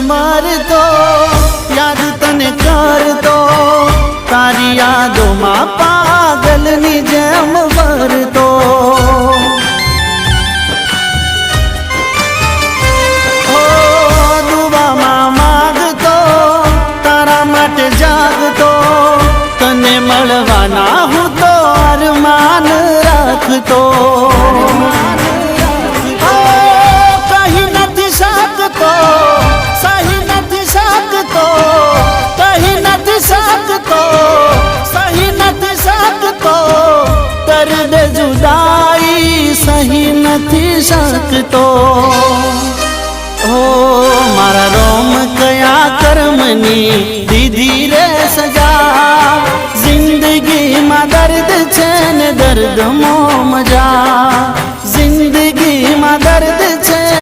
मरतो याद तने करतो तारी यादों में पागल नी जेम वरतो ओ दुआ मागतो तारा माटे जागतो तने मळवाना हूँ तो अरमान राखतो कहीं नहीं सकतो सही नहीं सकतो कहीं नहीं सकतो सही नहीं सकतो दर्द जुदाई सही नहीं सकतो ओ मारा रोम कया कर्मनी दीदी रे सजा जिंदगी में दर्द छे ने दर्द मो मजा